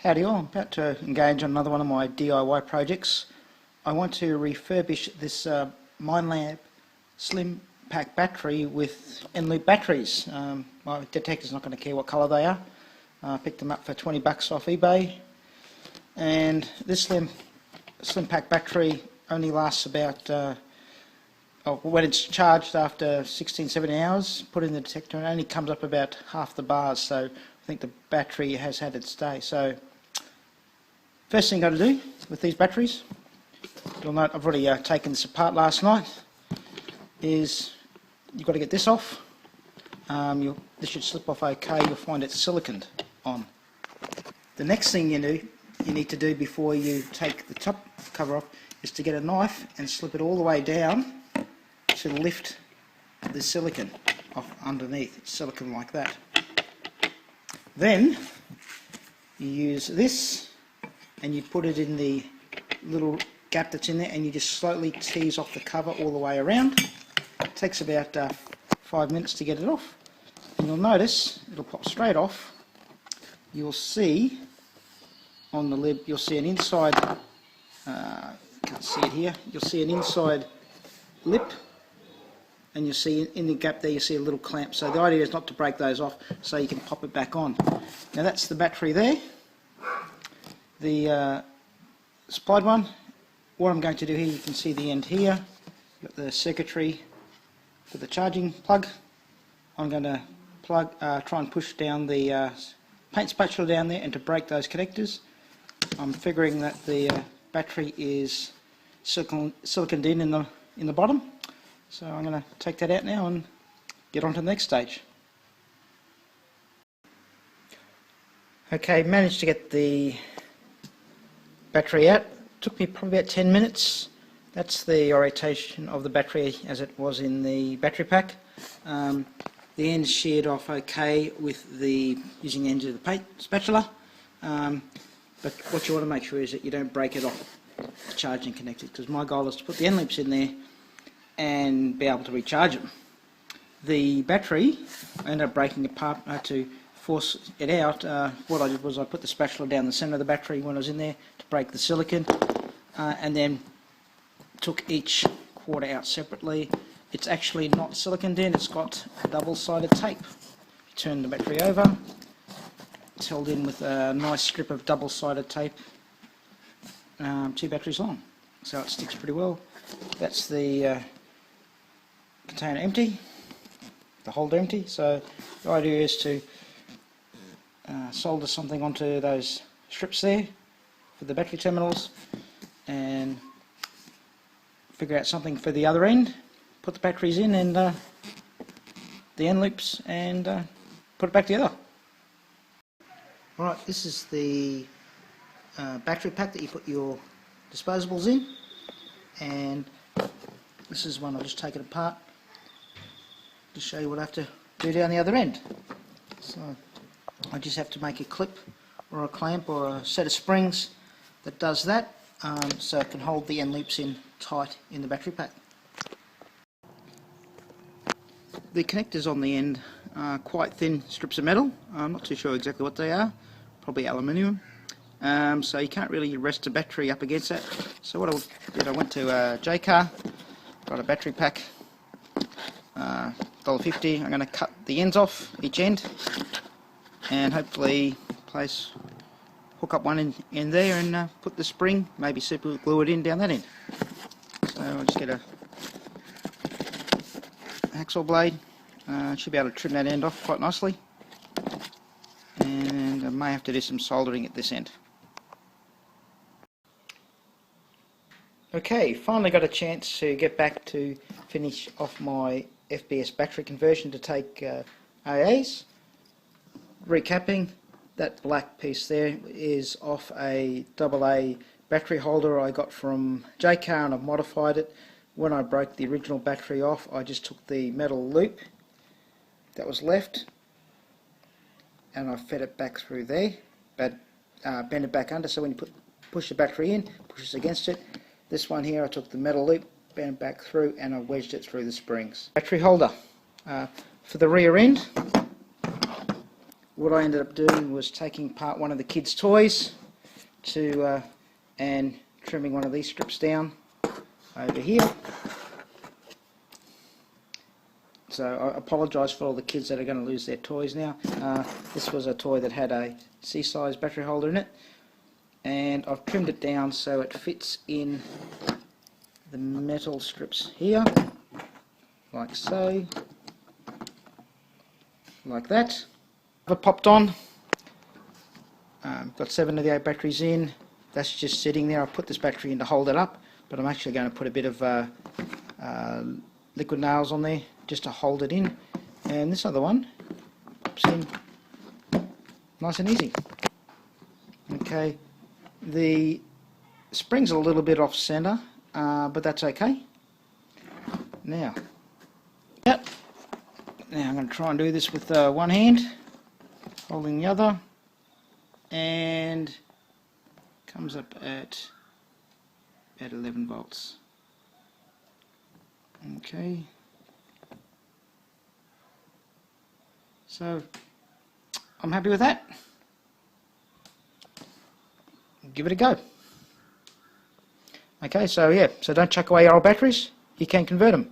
Howdy all, I'm about to engage on another one of my DIY projects. I want to refurbish this Minelab Slim Pack battery with end-loop batteries. My detector's not going to care what colour they are. I picked them up for 20 bucks off eBay, and this Slim Pack battery only lasts about, when it's charged after 16-17 hours, put in the detector, and it only comes up about half the bars, so I think the battery has had its day. So first thing I've got to do with these batteries, you'll note I've already taken this apart last night, is you've got to get this off. This should slip off okay, you'll find it's siliconed on. The next thing you need to do before you take the top cover off is to get a knife and slip it all the way down to lift the silicon off underneath. It's silicon like that. Then you use this and you put it in the little gap that's in there, and you just slowly tease off the cover all the way around. It takes about 5 minutes to get it off, and you'll notice it'll pop straight off. You'll see on the lid, you'll see an inside, can't see it here, you'll see an inside lip, and you'll see in the gap there you see a little clamp. So the idea is not to break those off, so you can pop it back on. Now that's the battery there, the supplied one. What I'm going to do here, you can see the end here, got the circuitry for the charging plug. I'm going to try and push down the paint spatula down there and to break those connectors. I'm figuring that the battery is siliconed in the bottom, so I'm going to take that out now and get on to the next stage. Okay, managed to get the battery out. Took me probably about 10 minutes. That's the orientation of the battery as it was in the battery pack. The ends sheared off okay with using the ends of the paint spatula, but what you want to make sure is that you don't break it off the charging connectors, because my goal is to put the end loops in there and be able to recharge them. The battery, I ended up breaking it apart to force it out. What I did was I put the spatula down the centre of the battery when I was in there to break the silicon, and then took each quarter out separately. It's actually not siliconed in, it's got double-sided tape. Turn the battery over, it's held in with a nice strip of double-sided tape, 2 batteries long, so it sticks pretty well. That's the container empty, the holder empty, so the idea is to solder something onto those strips there for the battery terminals and figure out something for the other end, put the batteries in and the end loops, and put it back together. Alright, this is the battery pack that you put your disposables in, and this is one I'll just take it apart to show you what I have to do down the other end. So I just have to make a clip or a clamp or a set of springs that does that, so it can hold the end loops in tight in the battery pack. The connectors on the end are quite thin strips of metal. I'm not too sure exactly what they are, probably aluminium, so you can't really rest a battery up against that. So what I did, I went to J-Car, got a battery pack, $1.50. I'm going to cut the ends off each end and hopefully hook up one in there and put the spring, maybe super glue it in down that end. So I'll just get a hacksaw blade, should be able to trim that end off quite nicely, and I may have to do some soldering at this end. Okay, finally got a chance to get back to finish off my FBS battery conversion to take AAs. Recapping, that black piece there is off a AA battery holder I got from J-Car, and I've modified it. When I broke the original battery off, I just took the metal loop that was left and I fed it back through there, but bend it back under, so when you push the battery in, pushes against it. This one here, I took the metal loop, bent it back through, and I wedged it through the springs. Battery holder. For the rear end, what I ended up doing was taking apart one of the kids' toys and trimming one of these strips down over here. So I apologise for all the kids that are going to lose their toys now. This was a toy that had a C-size battery holder in it, and I've trimmed it down so it fits in the metal strips here, like so, like that. I've popped on, got 7 of the 8 batteries in. That's just sitting there. I put this battery in to hold it up, but I'm actually going to put a bit of liquid nails on there just to hold it in, and this other one pops in nice and easy. Okay, the spring's a little bit off center, but that's okay. Now I'm going to try and do this with one hand, holding the other, and comes up at about 11 volts. Okay, so I'm happy with that. Give it a go. Okay, so yeah, so don't chuck away your old batteries, you can convert them.